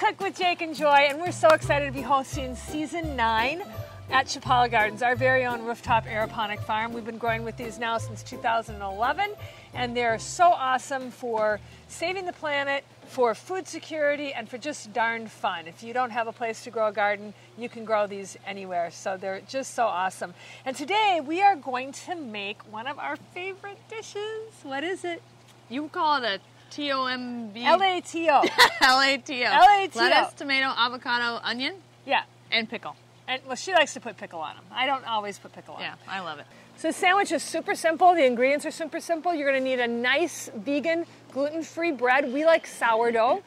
Cook with Jake and Joy, and we're so excited to be hosting season 9 at Chapala Gardens, our very own rooftop aeroponic farm. We've been growing with these now since 2011, and they're so awesome for saving the planet, for food security, and for just darn fun. If you don't have a place to grow a garden, you can grow these anywhere, so they're just so awesome. And today we are going to make one of our favorite dishes. What is it? You call it a T-O-M-B? L-A-T-O. L-A-T-O. L-A-T-O. Lettuce, tomato, avocado, onion. Yeah. And pickle. And well, she likes to put pickle on them. I don't always put pickle on them. Yeah, I love it. So the sandwich is super simple. The ingredients are super simple. You're going to need a nice vegan gluten-free bread. We like sourdough.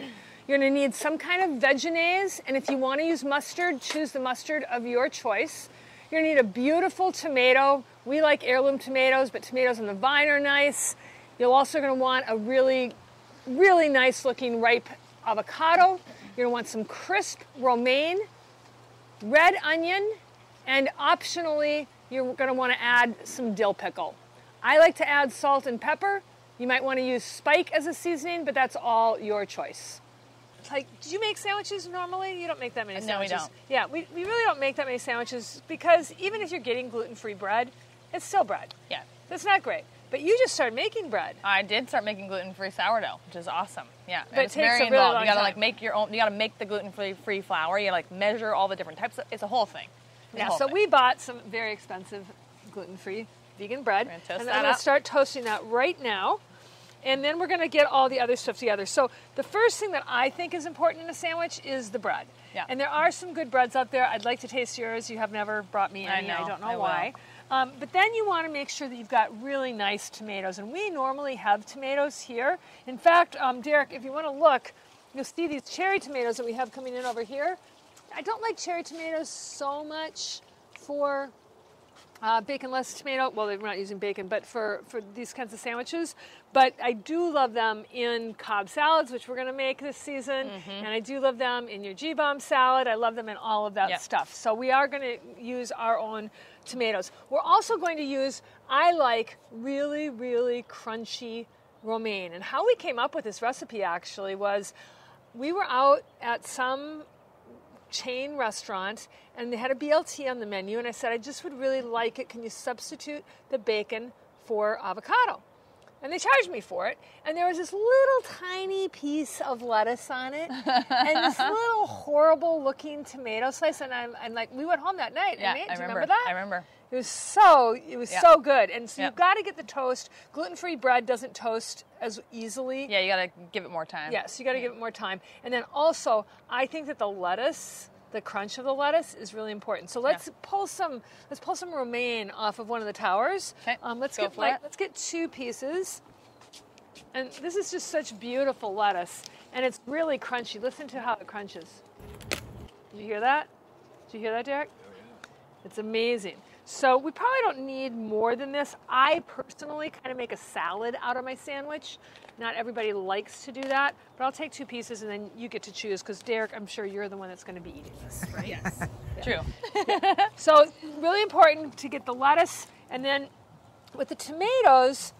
You're going to need some kind of Vegenaise, and if you want to use mustard, choose the mustard of your choice. You're going to need a beautiful tomato. We like heirloom tomatoes, but tomatoes on the vine are nice. You're also going to want a really nice looking ripe avocado. You're going to want some crisp romaine, red onion, and optionally, you're going to want to add some dill pickle. I like to add salt and pepper. You might want to use spike as a seasoning, but that's all your choice. Like, do you make sandwiches normally? You don't make that many sandwiches. No, we don't. Yeah, we really don't make that many sandwiches because even if you're getting gluten-free bread, it's still bread. Yeah. That's not great. But you just started making bread. I did start making gluten-free sourdough, which is awesome. Yeah, but it's it takes very a really involved. long You gotta time. like make your own. You gotta make the gluten-free flour. You gotta like measure all the different types. It's a whole thing. Yeah. So we bought some very expensive gluten-free vegan bread, We're gonna toast and that I'm going up. to start toasting that right now. And then we're going to get all the other stuff together. So the first thing that I think is important in a sandwich is the bread. Yeah. And there are some good breads out there. I'd like to taste yours. You have never brought me any. I know. I don't know I why. But then you want to make sure that you've got really nice tomatoes. And we normally have tomatoes here. In fact, Derek, if you want to look, you'll see these cherry tomatoes that we have coming in over here. I don't like cherry tomatoes so much for baconless tomato. Well, we're not using bacon, but for these kinds of sandwiches. But I do love them in Cobb salads, which we're going to make this season. And I do love them in your G-bomb salad. I love them in all of that stuff. So we are going to use our own tomatoes. We're also going to use, I like really crunchy romaine. And how we came up with this recipe actually was we were out at some chain restaurant and they had a BLT on the menu, and I said, I just would really like it. Can you substitute the bacon for avocado? And they charged me for it, and there was this little tiny piece of lettuce on it and this little horrible looking tomato slice, and I'm like, we went home that night and ate. Do you remember that? I remember. It was so good. And so you've got to get the toast. Gluten-free bread doesn't toast as easily. Yeah, you gotta give it more time. Yes, you got to give it more time. And then also, I think that the lettuce, the crunch of the lettuce, is really important. So let's pull some romaine off of one of the towers. Okay. Let's get 2 pieces. And this is just such beautiful lettuce, and it's really crunchy. Listen to how it crunches. Did you hear that? Did you hear that, Derek? It's amazing. So we probably don't need more than this. I personally kind of make a salad out of my sandwich. Not everybody likes to do that, but I'll take 2 pieces and then you get to choose, because Derek, I'm sure you're the one that's going to be eating this, right? Yes. True. So really important to get the lettuce, and then with the tomatoes,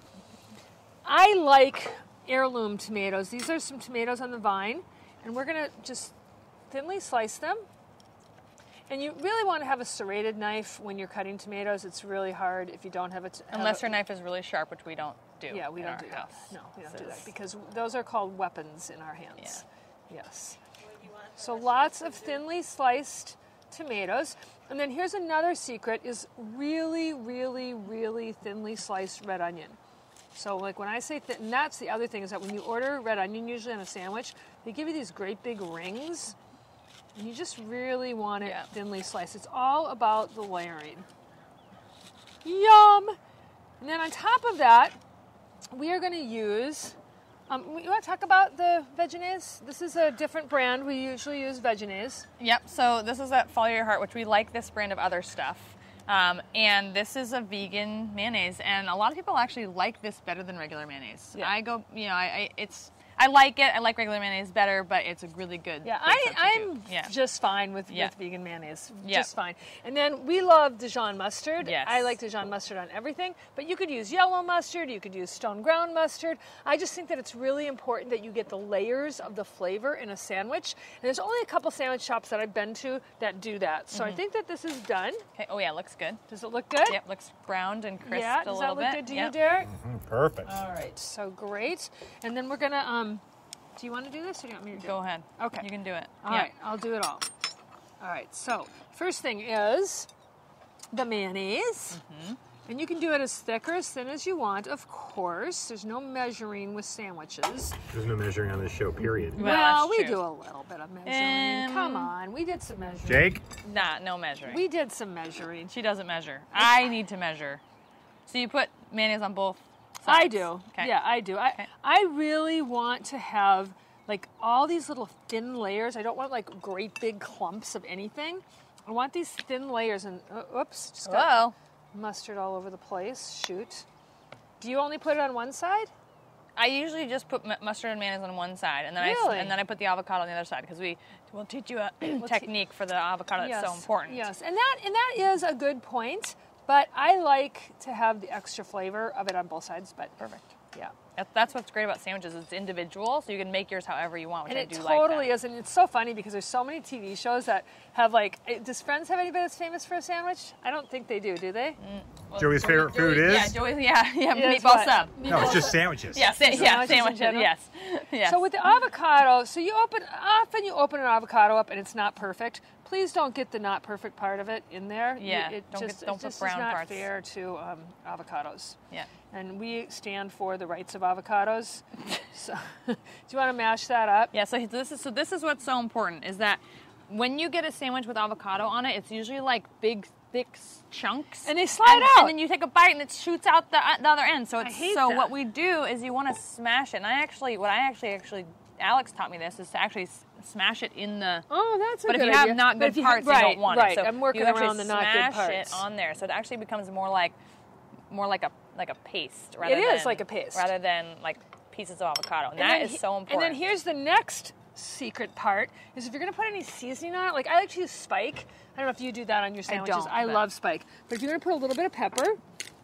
I like heirloom tomatoes. These are some tomatoes on the vine, and we're going to just thinly slice them. And you really want to have a serrated knife when you're cutting tomatoes. It's really hard if you don't have it. Unless your knife is really sharp, which we don't do. Yeah, we don't do that. No, we don't do that because those are called weapons in our hands. Yeah. Yes. So lots of thinly sliced tomatoes. And then here's another secret, is really thinly sliced red onion. So like when I say thin, and that's the other thing, is that when you order red onion, usually on a sandwich, they give you these great big rings. And you just really want it thinly sliced. It's all about the layering. Yum! And then on top of that, we are going to use, you want to talk about the Vegenaise? This is a different brand. We usually use Vegenaise. Yep, so this is that Follow Your Heart, which we like this brand of other stuff. And this is a vegan mayonnaise, and a lot of people actually like this better than regular mayonnaise. Yeah. I I like it. I like regular mayonnaise better, but it's a really good. Yeah, good I'm substitute. just fine with Yeah. vegan mayonnaise. Yeah. Just fine. And then we love Dijon mustard. Yes. I like Dijon mustard on everything, but you could use yellow mustard, you could use stone ground mustard. I just think that it's really important that you get the layers of the flavor in a sandwich. And there's only a couple sandwich shops that I've been to that do that. So I think that this is done. Okay. Oh yeah, looks good. Does it look good? Yep, looks browned and crisped Yeah, a does little that look bit. good to Yep. you, Derek? Perfect. All right, so great. And then we're gonna, do you want to do this or do you want me to do it? Go ahead. Okay. You can do it. All right, I'll do it all. All right, so first thing is the mayonnaise. And you can do it as thick or as thin as you want, of course. There's no measuring with sandwiches. There's no measuring on this show, period. Well, Well, that's we true. do a little bit of measuring. Come on, we did some measuring. Jake? Nah, no measuring. We did some measuring. She doesn't measure. I need to measure. So you put mayonnaise on both sides? I do. Okay. Yeah, I do. I really want to have like all these little thin layers. I don't want like great big clumps of anything. I want these thin layers and oops, just got Whoa. mustard all over the place. Shoot. Do you only put it on one side? I usually just put mustard and mayonnaise on one side, and then I put the avocado on the other side because we'll teach you a technique for the avocado that's so important. Yes, and that is a good point. But I like to have the extra flavor of it on both sides. But Perfect. yeah. That's what's great about sandwiches. It's individual, so you can make yours however you want, which And I it do totally like that. is, and it's so funny because there's so many TV shows that have like. Does Friends have anybody that's famous for a sandwich? I don't think they do. Do they? Joey's favorite food is? Yeah, Joey's, yeah, It's meatball what? sub. No, it's just sandwiches. Yeah, Sandwiches in sandwiches. general? Yes. So with the avocado, so you open an avocado up and it's not perfect. Please don't get the not perfect part of it in there. Yeah, It don't just put is brown not parts. fair to avocados. Yeah. And we stand for the rights of avocados. So, do you want to mash that up? Yeah, so this is what's so important is that when you get a sandwich with avocado on it, it's usually like big, thick chunks, And they slide out. and then you take a bite and it shoots out the other end. So it's hate so that. what we do is you want to smash it. And Alex taught me this is to actually smash it in the. Oh, that's a But good if you idea. have not But good if parts, you right, don't want right. it. So I'm working you actually around the not good smash parts. it on there, so it actually becomes more like a paste. It is like a paste. rather than like pieces of avocado. And that is so important. And then here's the next secret part: is if you're going to put any seasoning on it, like I like to use Spike. I don't know if you do that on your sandwiches. I but- love Spike. But if you're going to put a little bit of pepper,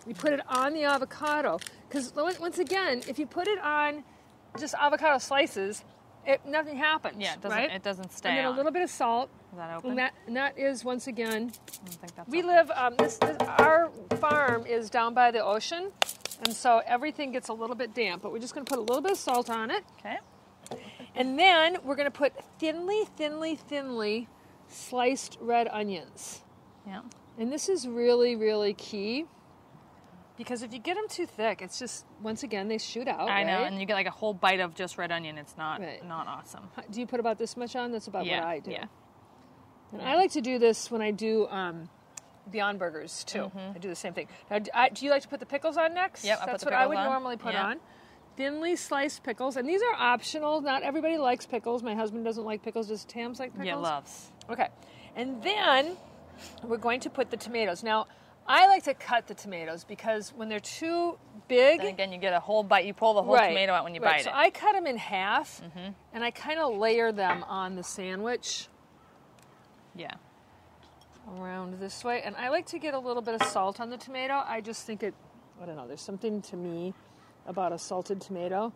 you put it on the avocado. Because once again, if you put it on just avocado slices, nothing happens. Yeah, it doesn't stay And then a on. little bit of salt. Is that open? And that is once again. I don't think that's We open. live. Our farm is down by the ocean, and so everything gets a little bit damp. But we're just going to put a little bit of salt on it, Okay. and then we're going to put thinly sliced red onions. Yeah. And this is really, really key because if you get them too thick, it's just once again they shoot out. I know, right? and you get like a whole bite of just red onion. It's not Right. not awesome. Do you put about this much on? That's about Yeah, what I do. yeah. And I like to do this when I do Beyond Burgers too. I do the same thing. Now, do you like to put the pickles on next? Yep, I put That's the what I pickles would on. normally put Yeah. on. Thinly sliced pickles, and these are optional. Not everybody likes pickles. My husband doesn't like pickles. Does Tams like pickles? Yeah, loves. Okay, and then we're going to put the tomatoes. Now, I like to cut the tomatoes because when they're too big, And again, you get a whole bite. You pull the whole tomato out when you bite so it. I cut them in half, and I kind of layer them on the sandwich Yeah. around this way. And I like to get a little bit of salt on the tomato. I just think I don't know, there's something to me about a salted tomato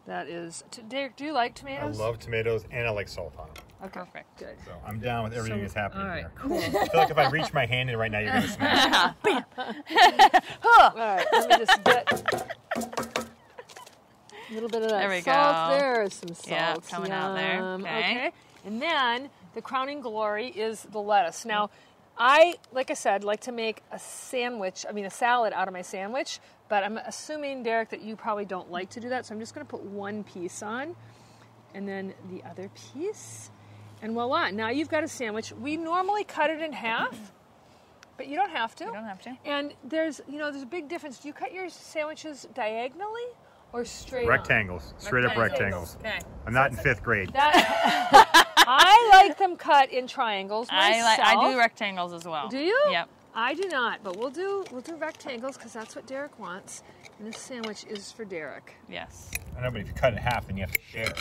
that is. Derek, do you like I tomatoes? love tomatoes and I like salt on them. Okay, Perfect. good. So I'm down with everything that's happening all right, here. cool. I feel like if I reach my hand in right now, you're going to smash it. All right, let me just get a little bit of that There we salt. go. There's some salt. Yeah, it's coming out there. Yum. Okay. And then the crowning glory is the lettuce. Now, like I said, like to make a salad out of my sandwich, but I'm assuming, Derek, that you probably don't like to do that, so I'm just going to put one piece on, and then the other piece, and voila. Now you've got a sandwich. We normally cut it in half, but you don't have to. You don't have to. And there's a big difference. Do you cut your sandwiches diagonally or straight on? Rectangles. Straight up rectangles. Okay. I'm not in 5th grade. I like them cut in triangles myself. I do rectangles as well. Do you? Yep. I do not, but we'll do rectangles because that's what Derek wants. And this sandwich is for Derek. Yes. I know, but if you cut it in half, then you have to share.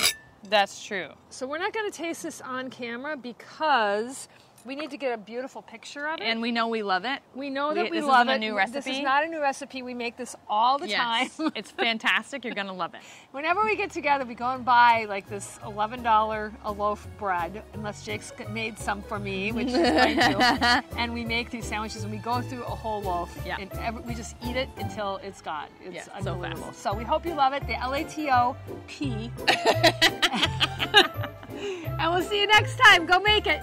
That's true. So we're not going to taste this on camera because we need to get a beautiful picture of it. And we know we love it. We know that we this love isn't it. a new recipe. This is not a new recipe. We make this all the time. It's fantastic. You're going to love it. Whenever we get together, we go and buy like this $11 a loaf bread, unless Jake's made some for me, which he's going to. And we make these sandwiches and we go through a whole loaf. Yeah. And we just eat it until it's gone. It's unbelievable. fast. So we hope you love it. The LATO P. And we'll see you next time. Go make it.